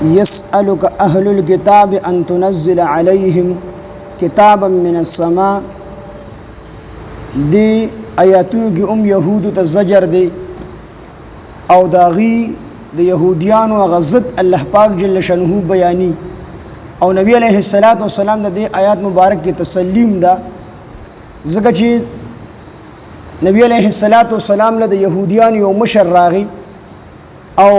يسألك أهل الكتاب أن تنزل عليهم كتابا من السماء. دی آیاتونو کی یهودو ته زجر دی او داغي د یهودیانو غزت الله پاک جل شانه بیانی او نبی علیہ الصلوۃ والسلام د دې آیات مبارک کې تسلیم ده ځکه چې نبی علیہ الصلوۃ والسلام له د یهودیانو یو مشر راغی او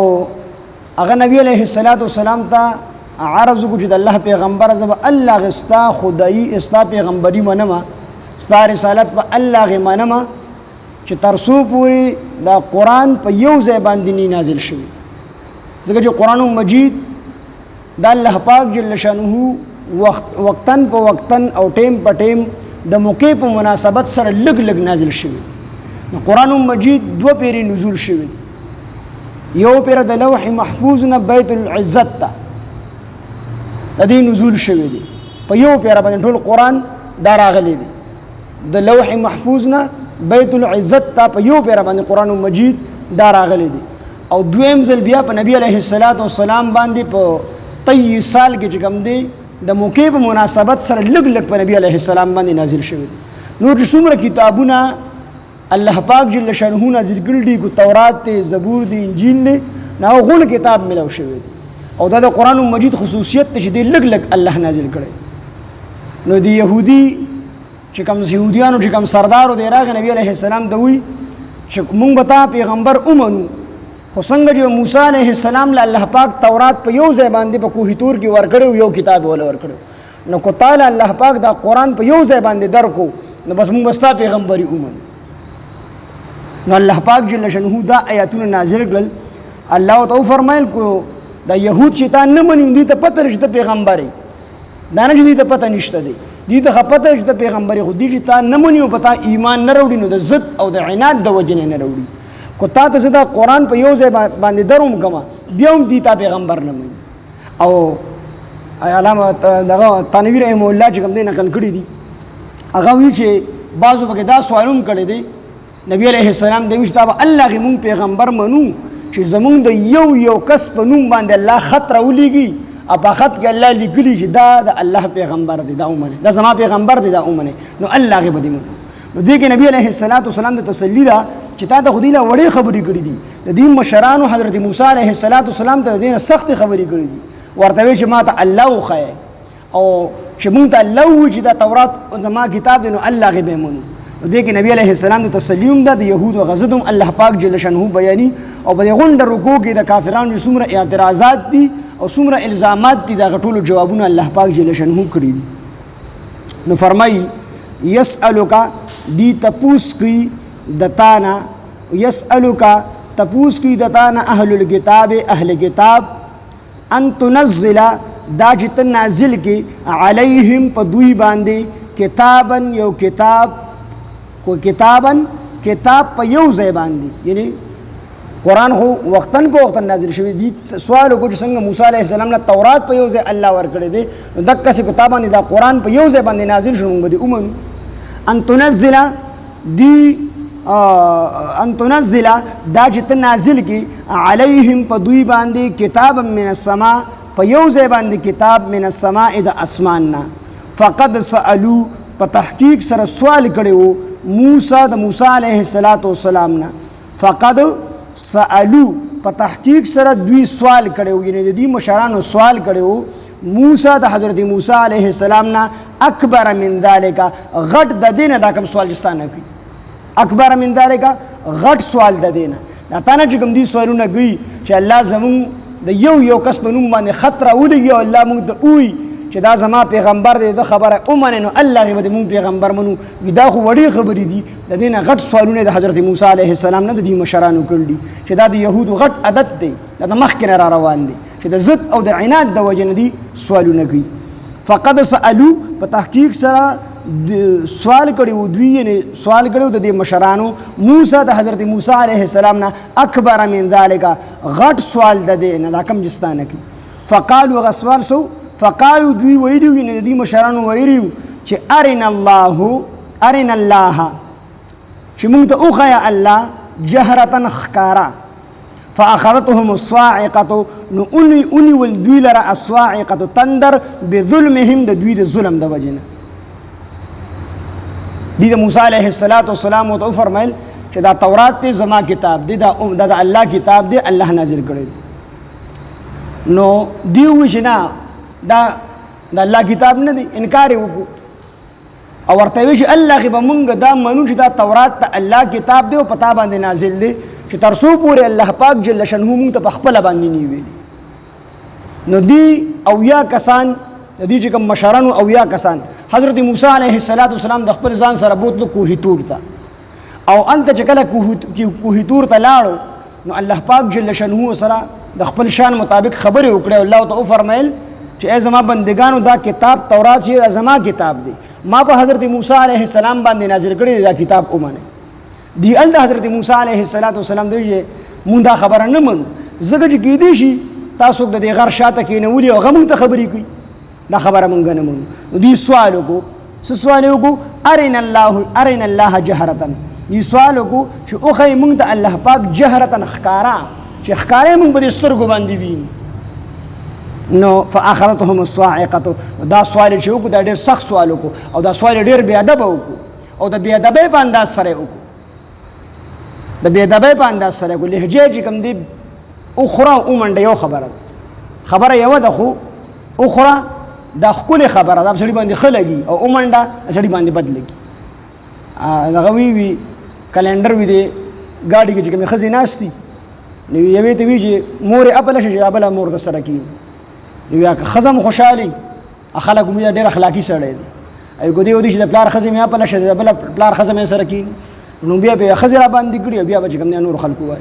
هغه نبی علیہ الصلوۃ والسلام ته عرض وکړ چې د الله پیغمبر زب الله غستا خدای استا پیغمبري منما ستا رسالت په الله غ منما چې ترسو پوری دا قرآن په یو ځای باندې نازل شوی ځکه چې قرآن مجید دا الله پاک جل شانه وقتن په وقتن او ټیم په ټیم د موقع په مناسبت سره لګ لګ نازل شوی. قرآن مجید دو پیری نزول شوی، یو پیر د لوح محفوظ نه بیت العزت ته د دې نزول شوی دی، په یو پیر باندې ټول قرآن دا راغلی دی. د لوح محفوظ نه بیت العزت ته په یو پیر باندې قرآن مجید دا راغلی دی. او دویم ځل بیا په نبی علیہ الصلوۃ والسلام باندې په 23 سال کې چې کوم دی د موقع په مناسبت سره لګ لګ په نبی علیہ السلام باندې نازل شوی دی. نور څومره کتابونه الله پاک جل شانه نازل کړي دي، کو تورات ته، زبور دی، انجیل دی، نه غون کتاب ملو شوی دی. او دا د قرآن مجید خصوصیت ته چې دی لګ لګ الله نازل کړي. نو دی يهودي چې کوم يهوديانو چې کوم سردارو دی راغ نبی علیہ السلام ته وی چې مونږ به تا پیغمبر اومنو، خو څنګه چې موسی علیہ السلام له الله پاک تورات په یو ځای باندې په کوه تور کې ورکړو، یو کتاب ولا ورکړو، نو کو تعالی الله پاک دا قرآن په یو ځای باندې درکو، نو بس مونږ بستا پیغمبري اومنو. نو الله پاک جل شانه دا آیاتونه نازل کړل. الله تو فرمایل کو دا يهود شیطان نه مني، دي ته پته نشته پیغمبري، دا نه دي ته پته نشته دي ته پته نشته پیغمبري، خو دي شیطان نه مني او پتا ایمان نه وروړي، نو د ضد او د عناد د وجنه نه وروړي. کو تا ته دا قرآن په یو ځای باندې دروم کما بیا هم دي تا پیغمبر نه مني. او علامه دغه تنویر رحم الله چې کوم دې نقل کړی دي، هغه وی چې بعضو پکې دا سوالوم کړی دي نبی علیہ السلام د مشتاب الله غي مون پیغمبر منو چې زمون د یو کس په نوم باندې الله خط راولېږي، اپا خط کې الله لیکلی چې دا د الله پیغمبر دی، دا اومنه دا زما پیغمبر دی، دا اومنه، نو الله غي بدی منو. نو دې کې نبی علیہ السلام د تسلی دا چې تا ته خدای له وړې خبرې کړې دي، د دې مشرانو حضرت موسی علیہ السلام ته دې سخت خبرې کړې دي، ورته وی چې ما ته الله وخی او چې مونږ ته الله و چې دا تورات زما کتاب دی، نو الله غي به منو. دې کې نبی علیہ السلام د تسلیوم د يهود او غزدهم الله پاک جل شانه بیانی. او په غونډه رکوع کې د کافرانو څومره اعتراضات دي او څومره الزامات دي، دا غټولو جوابونه الله پاک جل شانه کړی دي. نو فرمایي یسألک دی تپوس کی دتانا، یسألک تپوس کی دتانا اهل الكتاب اهل کتاب ان تنزل دا چې نازل کی علیہم په دوی باندې کتابن یو کتاب، کو کتابن کتاب په یو ځای باندې، یعنی قرآن هو وقتن کو وقتن نازل شوی دي. سوال کو چې څنګه موسی علیہ السلام له تورات په یو ځای الله ورکړی دی، نو دغه څه کتابانه دا قرآن په یو ځای باندې نازل شوم بده اومن ان تنزل دی ان تنزل دا چې نازل کی علیہم په دوی باندې کتاب من السماء، په یو ځای باندې کتاب من السماء د اسماننا. فقد سألوا په تحقیق سره سوال کړو موسی د موسی علیہ السلام نه، فقد سألوا په تحقیق سره دوی سوال کړو، یعنی د دې مشرانو سوال کړو موسی د حضرت موسی علیہ السلام نه اکبر من ذالک، غټ د دینه دا کوم سوال جستانه کوي، اکبر من ذالک غټ سوال د دینه. دا تانه چې کوم دي سوالونه کوي چې الله زمون د یو کس په نوم باندې خطر ولګي او الله موږ ته وی چې دا زما پیغمبر دی، د خبره اومنه، نو الله غي به مون پیغمبر منو. دا خو وړي خبرې دي، د دینه غټ سوالونه د حضرت موسی علیہ السلام نه د دې مشرانو کړل چې دا د يهودو غټ عادت دی، دا مخکې را روان دي چې د ضد او د عناد د وجه نه دي سوالونه کوي. فقد سألوا په تحقیق سره سوال کړي دوی، یعنی سوال کړي د دې مشرانو موسی د حضرت موسی علیہ السلام نه اکبر من ذالک، غټ سوال د دې نه دا کم جستانه کوي. فقالوا غسوال سو فقالوا دوی ویلو، یعنی د دې مشرانو ویلو چې ارنا الله چې موږ ته اوخیا الله جهرتن خکارا، فاخذتهم الصاعقه نو اونی ول دوی لره الصاعقه تندر بظلمهم د دوی د ظلم د وجنه د موسی علیه السلام او فرمایل چې دا تورات دی زما کتاب دی دا الله کتاب دی الله نازل کړی دی نو دیو وجنا دا الله کتاب نه دی انکار وکړو او ورته وی چې الله غي بمونږ دا منو چې دا تورات ته الله کتاب دی او پتا باندې نازل دی چې ترسو پورې الله پاک جل شانه مونږ ته په خپل باندې نیوي نو دی او یا کسان د دې چې کوم مشران او یا کسان حضرت موسی علیه السلام د خپل ځان سره بوتلو کوه تور ته او انت چې کله کوه تور ته لاړو نو الله پاک جل شانه سره د خپل شان مطابق خبرې وکړه الله تعالی فرمایل چې ای زما بندگانو دا کتاب تورات چې زما کتاب دی ما په حضرت موسی علیه السلام باندې نازل کړی دا کتاب اومنه دی ال حضرت موسی علیه السلام دوی مونږ دا خبره نه منو زګه چې کې دي شي تاسو د دې غر شاته کې نه ولي او غمون ته خبرې کوي دا خبره مونږ نه منو دی سوال وکړو سوال وکړو ارین الله جهرتن دی سوال وکړو چې او خی مونږ ته الله پاک جهرتن خکارا چې خکارې مونږ په سترګو باندې ویني نو فاخذتهم الصاعقه دا سوال چې وکړو دا ډېر سخت سوال وکړو او دا سوال ډېر بی ادب وکړو او د بی ادبۍ په انداز سره وکړو د بی ادبۍ په انداز سره وکړو لهجې چې کوم دی اخرى او منډه یو خبره یو ده خو اخرى دا خپل خبره دا سړي باندې خلګي او منډه سړي باندې بدلږي دا وی کلندر وی دی گاډي کې چې کوم خزي ناشتي نو یوې ته وی چې مور خپل شي خپل مور د سره کی یو خزم خوشالي اخلاق مې ډېر اخلاقی سره دی ای ګودي ودی چې د پلار خزم یا خپل شي بل پلار خزم سره کی نو بیا به خزر باندې کړی بیا به کوم نور خلکو وای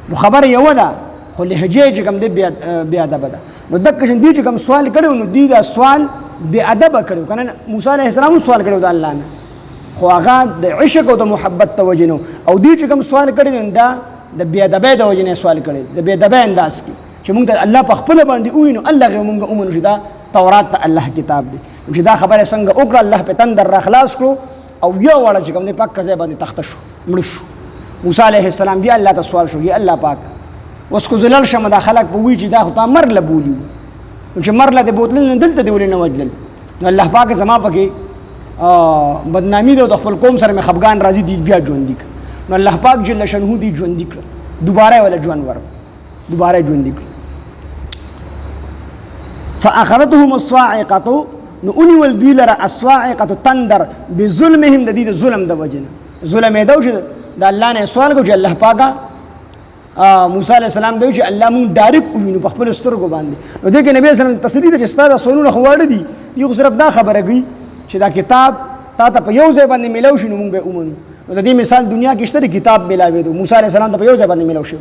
نو خبر یو ده خو لهجه چې کوم دی بیا ادب ده نو دک شن دی چې کوم سوال کړو نو دی دا سوال بیا ادب کړو کنه موسی علیه السلام سوال کړو د الله نه خو هغه د عشق او د محبت توجنو او دی چې کوم سوال کړی دا د بیا ادب د وجنه سوال کړی د بیا ادب انداز کې چې موږ ته الله په خپل باندې وینو الله غو موږ اومنو چې دا تورات ته الله کتاب دی چې دا خبره څنګه وکړه الله په تندر را خلاص کړو او یو وړه چې کوم دی پاک ځای باندې تخت شو مړ شو موسی علیه السلام بیا الله ته سوال شو یا الله پاک اوس کو زلل شمه دا خلق په وی چې دا خو تا مر لبولی چې مر له بوتل نه دلته دی ولې نه وجل نو الله پاک زما پکې بدنامي د خپل قوم سره مې خفغان راضي دی بیا ژوند دي نو الله پاک جل شانه دی ژوند دي دوباره ولا ژوند ورک دوباره ژوند دي فاخذتهم الصاعقه نو اونی ول دوی لره الصاعقه تندر بظلمهم د دې ظلم د وجنه ظلم یې دوی د الله نه سوال کو چې الله پاکه موسی علیہ السلام دوی چې الله مون ډایرک وینو په خپل سترګو باندې نو دغه نبی صلی الله علیه وسلم تسلی د استاد سوالونه خواړه دي یو صرف دا خبره کوي چې دا کتاب تا ته په یو ځای باندې ملو شنو مونږ به ومنو نو د دې مثال دنیا کې شته کتاب ملاوي دو موسی علیہ السلام ته په یو ځای باندې ملو شو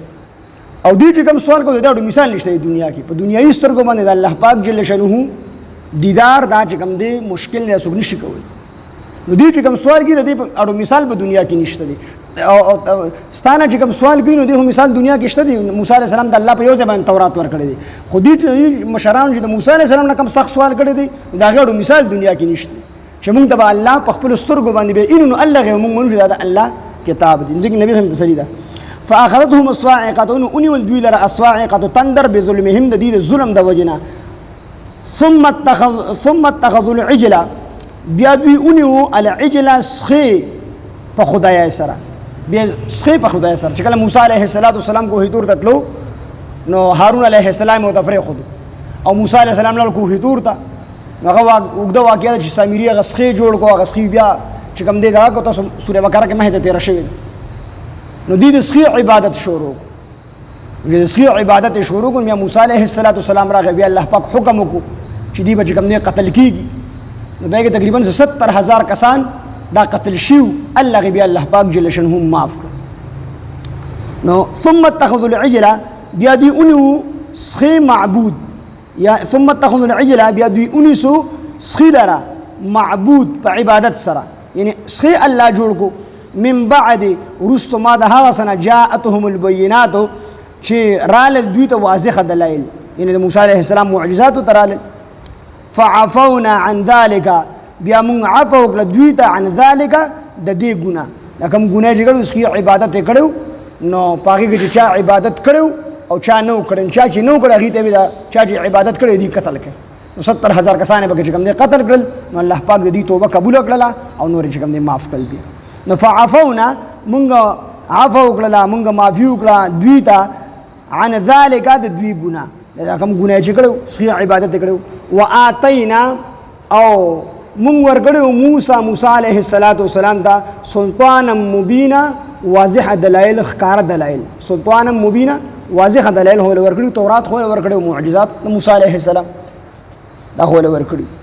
او دې چې کوم سوال کو دا مثال نشته دنیا کې په دنیاي سترګو باندې د الله پاک جل شانه دیدار دا چې کوم دی مشکل دی سګ نشي کوي نو دې چې کوم سوال کې د دې اړو مثال په دنیا کې نشته دی او ستانه چې کوم سوال کوي نو دغه مثال دنیا کې شته دی موسی علیہ السلام د الله په یو ځای باندې تورات ورکړی دی خو دې مشران چې د موسی علیہ السلام نه کوم سخت سوال کړی دی دا غوړو مثال دنیا کې نشته چې موږ ته الله په خپل سترګو باندې به انه الله غو موږ منو دا الله کتاب دی دغه نبی هم تسلی ده فاخذتهم الصاعقه ان والدوی لرا الصاعقه تندر بظلمهم د دې ظلم د وجنا ثم اتخذوا العجل بیا دوی اونیو العجل سخی په خدای سره بیا سخی په خدای سره چې کله موسی علیه السلام کوه تور تتلو نو هارون علیه السلام او تفریق خود او موسی علیه السلام له کوه تور ته هغه وګدا واقعیا چې سامری غسخی جوړ کو غسخی بیا چې کوم دی دا کو تاسو سوره بقره کې مهته تیر شوی نو دې سخی عبادت شروع دې سخی عبادت شروع کو بیا موسی علیه السلام راغی بیا الله پاک حکم وکړو چې دې به کوم نه قتل کیږي نو بیا تقریبا 70000 کسان دا قتل شیو الله غبی الله پاک جل شانه معاف کړ نو ثم اتخذوا العجل بیا دی اونو سخی معبود یا ثم اتخذوا العجل بیا دی اونسو سخی لرا معبود په عبادت سره یعنی سخی الله جوړ کو من بعد رست ما ده هغه سنه جاءتهم البينات چې رال دوی ته واضح دلایل یعنی د موسی علیه السلام معجزات ترال فعفونا عن ذلك بیا مونږ عفو وکړه دوی ته عن ذلك د دې ګناه دا کوم ګناه چې کړو اسکی عبادت کړو نو پاګه کې چا عبادت کړو او چا نو کړن چا چې نو کړه هغه ته دا چا چې عبادت کړي دی قتل کړي نو 70000 کسانه به کوم دي قتل کړل نو الله پاک دې توبه قبول کړله او نور چې کوم دي معاف کړل بیا نو فعفونا مونږ عفو کړله مونږ معافي وکړه دوی ته عن ذلك د دوی ګنا دا کوم ګنا چې کړو صحیح عبادت کړو واتینا او مونږ ورکړو موسی علیه السلام ته سلطان مبینا واضح دلائل خکار دلائل سلطان مبینا واضح دلائل هو ورکړو تورات هو ورکړو معجزات موسی علیه السلام دا هو ورکړو